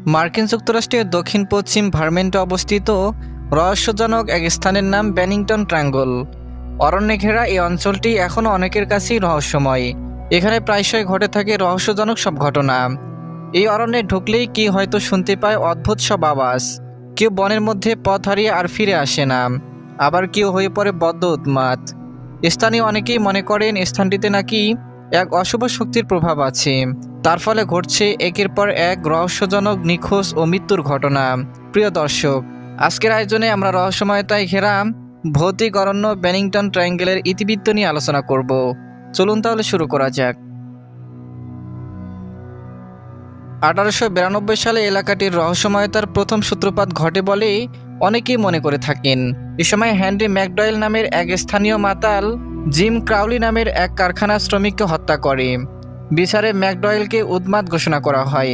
মার্কিন যুক্তরাষ্ট্রের দক্ষিণ পশ্চিম ভারমন্টে অবস্থিত রহস্যজনক এক স্থানের নাম বেনিংটন ট্রায়াঙ্গল। অরণ্যে ঘেরা এই অঞ্চলটি এখনও অনেকের কাছেই রহস্যময়। এখানে প্রায়শই ঘটে থাকে রহস্যজনক সব ঘটনা। এই অরণ্যে ঢুকলেই কি হয়তো শুনতে পায় অদ্ভুত সব আওয়াজ। কেউ বনের মধ্যে পথ হারিয়ে আর ফিরে আসে না, আবার কেউ হয়ে পড়ে বদ্ধ উন্মাদ। স্থানীয় অনেকেই মনে করেন স্থানটিতে নাকি এক অশুভ শক্তির প্রভাব আছে। তার ফলে ঘটছে একের পর এক রহস্যজনক নিখোঁজ ও মৃত্যুর ঘটনা। প্রিয় দর্শক, আজকের আয়োজনে আমরা রহস্যময়তায় ঘেরা ভৌতিক অরণ্য বেনিংটন ট্রায়াঙ্গেলের ইতিবৃত্ত নিয়ে আলোচনা করব। চলুন তাহলে শুরু করা যাক। 1892 সালে এলাকাটির রহস্যময়তার প্রথম সূত্রপাত ঘটে বলে অনেকেই মনে করে থাকেন। এ সময় হেনরি ম্যাকডয়েল নামের এক স্থানীয় মাতাল জিম ক্রাউলি নামের এক কারখানা শ্রমিককে হত্যা করে। বিচারে ম্যাকডয়েলকে উন্মাদ ঘোষণা করা হয়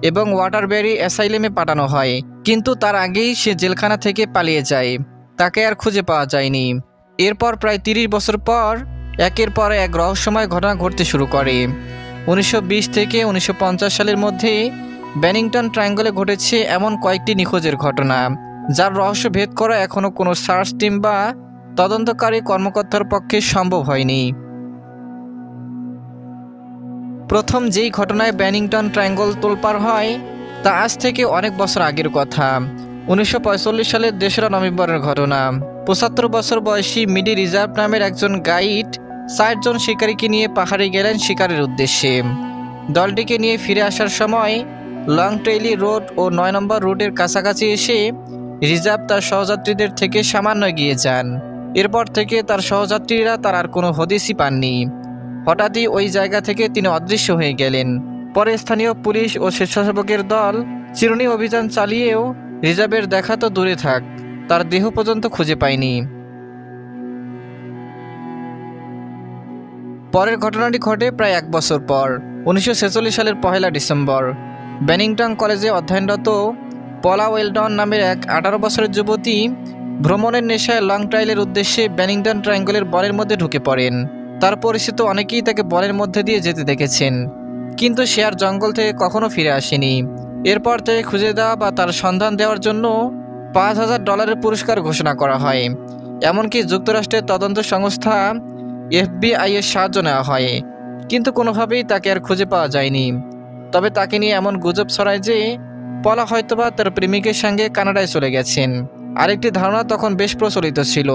এবং ওয়াটারবেরি অ্যাসাইলেমে পাঠানো হয়। কিন্তু তার আগেই সে জেলখানা থেকে পালিয়ে যায়। তাকে আর খুঁজে পাওয়া যায়নি। এরপর প্রায় 30 বছর পর একের পর এক রহস্যময় ঘটনা ঘটতে শুরু করে। 1920 থেকে 1950 সালের মধ্যে বেনিংটন ট্রায়াঙ্গলে ঘটেছে এমন কয়েকটি নিখোঁজের ঘটনা, যার রহস্য ভেদ করা এখনও কোনো সার্চ টিম বা তদন্তকারী কর্মকর্তার পক্ষে সম্ভব হয়নি। প্রথম যেই ঘটনায় বেনিংটন ট্রায়াঙ্গল তোলপাড় হয় তা আজ থেকে অনেক বছর আগের কথা। 1945 সালের 2রা নভেম্বরের ঘটনা। 75 বছর বয়সী মিডি রিজার্ভ নামের একজন গাইড 60 জন শিকারীকে নিয়ে পাহাড়ে গেলেন শিকারের উদ্দেশ্যে। দলটিকে নিয়ে ফিরে আসার সময় লং ট্রেইলি রোড ও 9 নম্বর রুটের কাছাকাছি এসে রিজার্ভ তার সহযাত্রীদের থেকে সামান্য এগিয়ে যান। এরপর থেকে তার সহযাত্রীরা তার আর কোনো হদিসই পাননি। হঠাৎই ওই জায়গা থেকে তিনি অদৃশ্য হয়ে গেলেন। পরে স্থানীয় পুলিশ ও স্বেচ্ছাসেবকের দল চিরুনি অভিযান চালিয়েও রিজার্ভের দেখা তো দূরে থাক, তার দেহ পর্যন্ত খুঁজে পায়নি। পরের ঘটনাটি ঘটে প্রায় 1 বছর পর। 1946 সালের 1 ডিসেম্বর বেনিংটন কলেজে অধ্যয়নরত পলা ওয়েলডন নামের এক 18 বছরের যুবতী ভ্রমণের নেশায় লং ট্রাইলের উদ্দেশ্যে বেনিংটন ট্রায়াঙ্গলের বনের মধ্যে ঢুকে পড়েন। তার পরিচিত অনেকেই তাকে বনের মধ্যে দিয়ে যেতে দেখেছেন, কিন্তু সে আর জঙ্গল থেকে কখনো ফিরে আসেনি। এরপর তাকে খুঁজে দেওয়া বা তার সন্ধান দেওয়ার জন্য $5000 পুরস্কার ঘোষণা করা হয়। এমনকি যুক্তরাষ্ট্রের তদন্ত সংস্থা FBI এর সাহায্য নেওয়া হয়, কিন্তু কোনোভাবেই তাকে আর খুঁজে পাওয়া যায়নি। তবে তাকে নিয়ে এমন গুজব ছড়ায় যে পলা হয়তোবা তার প্রেমিকের সঙ্গে কানাডায় চলে গেছেন। আরেকটি ধারণা তখন বেশ প্রচলিত ছিল,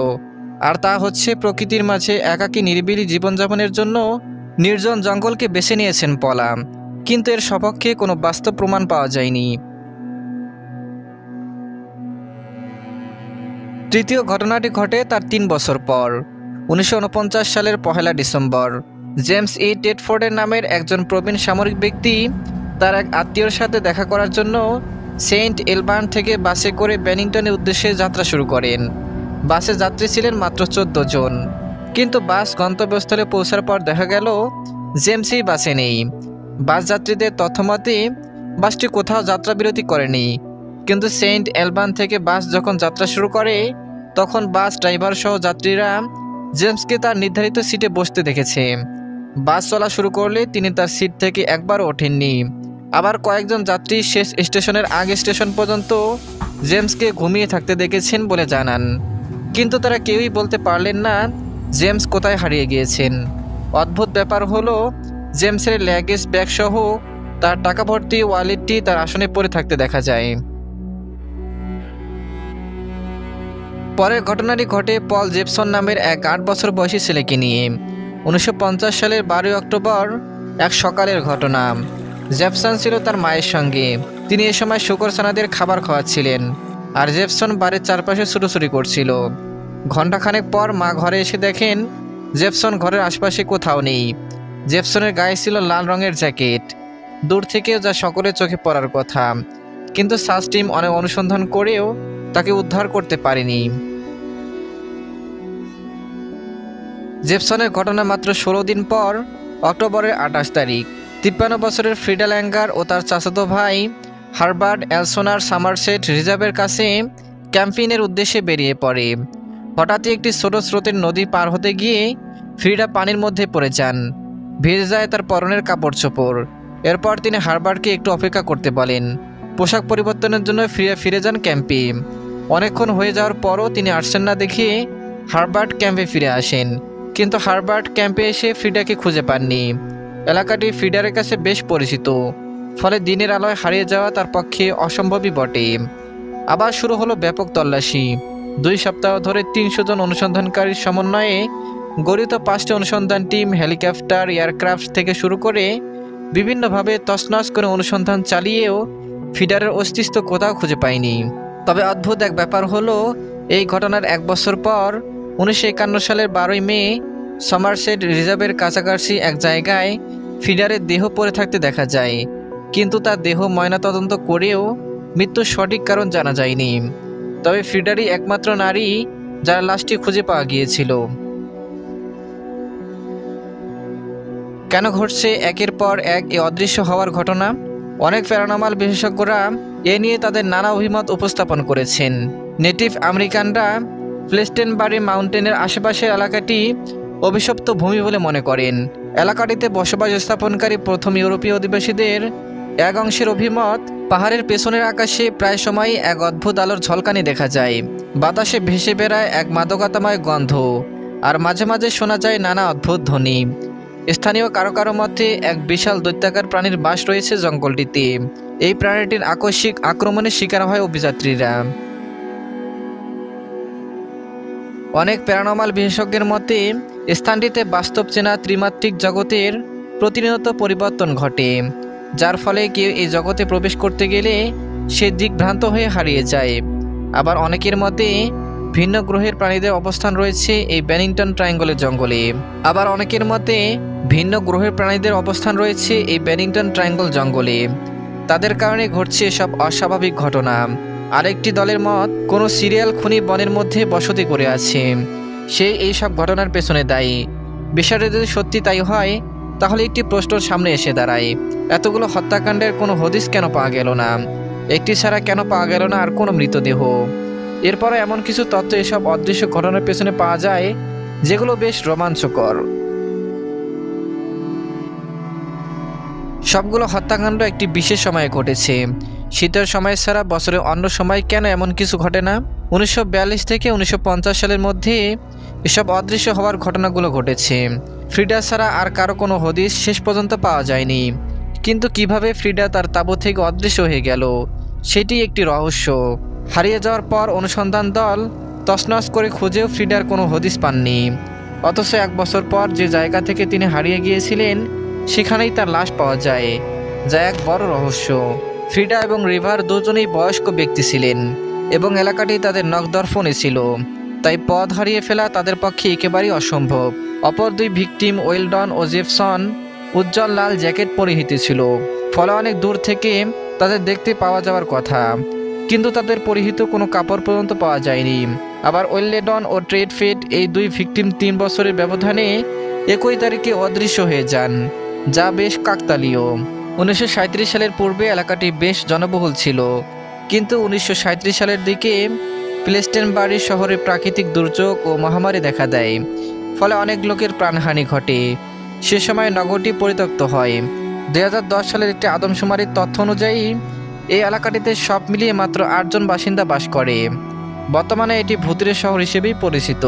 আর তা হচ্ছে প্রকৃতির মাঝে একাকী নিরিবিলি জীবনযাপনের জন্য নির্জন জঙ্গলকে বেছে নিয়েছেন পলা, কিন্তু এর সপক্ষে কোনো বাস্তব প্রমাণ পাওয়া যায়নি। তৃতীয় ঘটনাটি ঘটে তার 3 বছর পর। 1949 সালের 1 ডিসেম্বর জেমস ই টেডফোর্ডের নামের একজন প্রবীণ সামরিক ব্যক্তি তার এক আত্মীয়র সাথে দেখা করার জন্য সেন্ট এলবার্ন থেকে বাসে করে বেনিংটনের উদ্দেশ্যে যাত্রা শুরু করেন। বাসে যাত্রী ছিলেন মাত্র 14 জন, কিন্তু বাস গন্তব্যস্থলে পৌঁছার পর দেখা গেল জেমসই বাসে নেই। বাস যাত্রীদের তথ্যমতে বাসটি কোথাও যাত্রা বিরতি করেনি, কিন্তু সেন্ট এলবার্ন থেকে বাস যখন যাত্রা শুরু করে তখন বাস ড্রাইভার সহ যাত্রীরা জেমসকে তার নির্ধারিত সিটে বসতে দেখেছে। বাস চলা শুরু করলে তিনি তার সিট থেকে একবারও ওঠেননি। আবার কয়েকজন যাত্রী শেষ স্টেশনের আগে স্টেশন পর্যন্ত জেমসকে ঘুমিয়ে থাকতে দেখেছেন বলে জানান, কিন্তু তারা কেউই বলতে পারলেন না জেমস কোথায় হারিয়ে গিয়েছেন। অদ্ভুত ব্যাপার হলো জেমসের লাগেজ ব্যাগ সহ তার টাকা ভর্তি ওয়ালেটটি তার আসনে পড়ে থাকতে দেখা যায়। পরের ঘটনাটি ঘটে পল জেপসন নামের এক 8 বছর বয়সী ছেলেকে নিয়ে। 1950 সালের 12 অক্টোবর এক সকালের ঘটনা। জেপসন ছিল তার মায়ের সঙ্গে। তিনি এ সময় শুকরছানাদের খাবার খাওয়াচ্ছিলেন, আর জেপসন বাড়ির চারপাশে ছুটোছুটি করছিল। ঘণ্টাখানেক পর মা ঘরে এসে দেখেন জেপসন ঘরের আশপাশে কোথাও নেই। জেপসনের গায়ে ছিল লাল রঙের জ্যাকেট, দূর থেকেও যা সকলের চোখে পড়ার কথা, কিন্তু সার্চ টিম অনেক অনুসন্ধান করেও তাকে উদ্ধার করতে পারেনি। জেপসনের ঘটনা মাত্র 16 দিন পর অক্টোবরের 28 তারিখ 53 বছরের ফ্রিডা ল্যাঙ্গার ও তার চাচাতো ভাই হারবার্ট এলসোনার সামারসেট রিজার্ভের কাছে ক্যাম্পিংয়ের উদ্দেশ্যে বেরিয়ে পড়ে। হঠাৎই একটি ছোট স্রোতের নদী পার হতে গিয়ে ফ্রিডা পানির মধ্যে পড়ে যান। ভিজে যায় তার পরনের কাপড় চোপড়। এরপর তিনি হারবার্টকে একটু অপেক্ষা করতে বলেন। পোশাক পরিবর্তনের জন্য ফিরে যান ক্যাম্পে। অনেকক্ষণ হয়ে যাওয়ার পরও তিনি আসছেন না দেখে হার্বার্ট ক্যাম্পে ফিরে আসেন, কিন্তু হার্বার্ট ক্যাম্পে এসে ফ্রিডাকে খুঁজে পাননি। এলাকাটি ফ্রিডারের কাছে বেশ পরিচিত, ফলে দিনের আলোয় হারিয়ে যাওয়া তার পক্ষে অসম্ভবই বটে। আবার শুরু হলো ব্যাপক তল্লাশি। 2 সপ্তাহ ধরে 300 জন অনুসন্ধানকারীর সমন্বয়ে গঠিত 5টি অনুসন্ধান টিম হেলিকপ্টার, এয়ারক্রাফট থেকে শুরু করে বিভিন্নভাবে তছনছ করে অনুসন্ধান চালিয়েও ফ্রিডারের অস্তিত্ব কোথাও খুঁজে পায়নি। তবে অদ্ভুত এক ব্যাপার হলো, এই ঘটনার 1 বছর পর 1951 সালের 12ই মে সমারসেট রিজার্ভের কাছাকাছি এক জায়গায় ফ্রিডারের দেহ পড়ে থাকতে দেখা যায়, কিন্তু তার দেহ ময়নাতদন্ত করেও মৃত্যুর সঠিক কারণ জানা যায়নি। তবে ফ্রিডারই একমাত্র নারী যার লাশটি খুঁজে পাওয়া গিয়েছিল। কেন ঘটছে একের পর এক এই অদৃশ্য হওয়ার ঘটনা? অনেক প্যারানর্মাল বিশেষজ্ঞরা এ নিয়ে তাদের নানা অভিমত উপস্থাপন করেছেন। নেটিভ আমেরিকানরা প্লেস্টেনবারি মাউন্টেনের আশেপাশের এলাকাটি অভিশপ্ত ভূমি বলে মনে করেন। এলাকাটিতে বসবাস স্থাপনকারী প্রথম ইউরোপীয় অধিবাসীদের এক অংশের অভিমত, পাহাড়ের পেছনের আকাশে প্রায় সময়ই এক অদ্ভুত আলোর ঝলকানি দেখা যায়। বাতাসে ভেসে বেড়ায় এক মাদকতাময় গন্ধ, আর মাঝে মাঝে শোনা যায় নানা অদ্ভুত ধ্বনি। স্থানীয় কারো কারো মতে এক বিশাল দৈত্যাকার প্রাণীর বাস রয়েছে জঙ্গলটিতে। এই প্রাণীটির আকস্মিক আক্রমণের শিকার হয় অভিযাত্রীরা। অনেক প্যারানর্মাল বিশেষজ্ঞের মতে স্থানটিতে বাস্তব চেনা ত্রিমাত্রিক জগতের প্রতিনিয়ত পরিবর্তন ঘটে, যার ফলে কেউ এই জগতে প্রবেশ করতে গেলে সে দিকভ্রান্ত হয়ে হারিয়ে যায়। আবার অনেকের মতে ভিন্ন গ্রহের প্রাণীদের অবস্থান রয়েছে এই বেনিংটন ট্রায়াঙ্গলের জঙ্গলে। তাদের কারণে ঘটছে এসব অস্বাভাবিক ঘটনা। আরেকটি দলের মত, কোনো সিরিয়াল খুনি বনের মধ্যে বসতি করে আছে, সে এই সব ঘটনার পেছনে দায়ী। বিষয়টা যদি সত্যি তাই হয়, তাহলে একটি প্রশ্ন সামনে এসে দাঁড়ায়, এতগুলো হত্যাকাণ্ডের কোনো হদিস কেন পাওয়া গেল না? একটি ছাড়া কেন পাওয়া গেল না আর কোনো মৃতদেহ? এরপরে এমন কিছু তথ্য এসব অদৃশ্য ঘটনার পেছনে পাওয়া যায় যেগুলো বেশ রোমাঞ্চকর। সবগুলো হত্যাকাণ্ড একটি বিশেষ সময়ে ঘটেছে। শীতের সময় ছাড়া বছরের অন্য সময় কেন এমন কিছু ঘটে না? 1942 থেকে 1950 সালের মধ্যে এসব অদৃশ্য হওয়ার ঘটনাগুলো ঘটেছে। ফ্রিডা ছাড়া আর কারো কোনো হদিস শেষ পর্যন্ত পাওয়া যায়নি। কিন্তু কিভাবে ফ্রিডা তার তাঁবু থেকে অদৃশ্য হয়ে গেল, সেটি একটি রহস্য। হারিয়ে যাওয়ার পর অনুসন্ধান দল তছনছ করে খুঁজেও ফ্রিডার কোনো হদিস পাননি। অথচ 1 বছর পর যে জায়গা থেকে তিনি হারিয়ে গিয়েছিলেন সেখানেই তার লাশ পাওয়া যায়, যা এক বড় রহস্য। ফ্রিডা এবং রিভার দুজনেই বয়স্ক ব্যক্তি ছিলেন এবং এলাকাটি তাদের নখদর্পণে ছিল, তাই পথ হারিয়ে ফেলা তাদের পক্ষে একেবারেই অসম্ভব। অপর 2 ভিকটিম ওয়েলডন ও জেফসন উজ্জ্বল লাল জ্যাকেট পরিহিত ছিল, ফলে অনেক দূর থেকে তাদের দেখতে পাওয়া যাওয়ার কথা, কিন্তু তাদের পরিহিত কোনো কাপড় পর্যন্ত পাওয়া যায়নি। আবার ওয়েলডন ও ট্রেডফিট এই 2 ভিকটিম 3 বছরের ব্যবধানে একই তারিখে অদৃশ্য হয়ে যান, যা বেশ কাকতালীয়। 1937 সালের পূর্বে এলাকাটি বেশ জনবহুল ছিল, কিন্তু 1937 সালের দিকে প্লেস্টেনবারি শহরে প্রাকৃতিক দুর্যোগ ও মহামারী দেখা দেয়, ফলে অনেক লোকের প্রাণহানি ঘটে। সে সময় নগরটি পরিত্যক্ত হয়। 2010 সালের একটি আদমশুমারির তথ্য অনুযায়ী এই এলাকাটিতে সব মিলিয়ে মাত্র 8 জন বাসিন্দা বাস করে। বর্তমানে এটি ভূতের শহর হিসেবেই পরিচিত।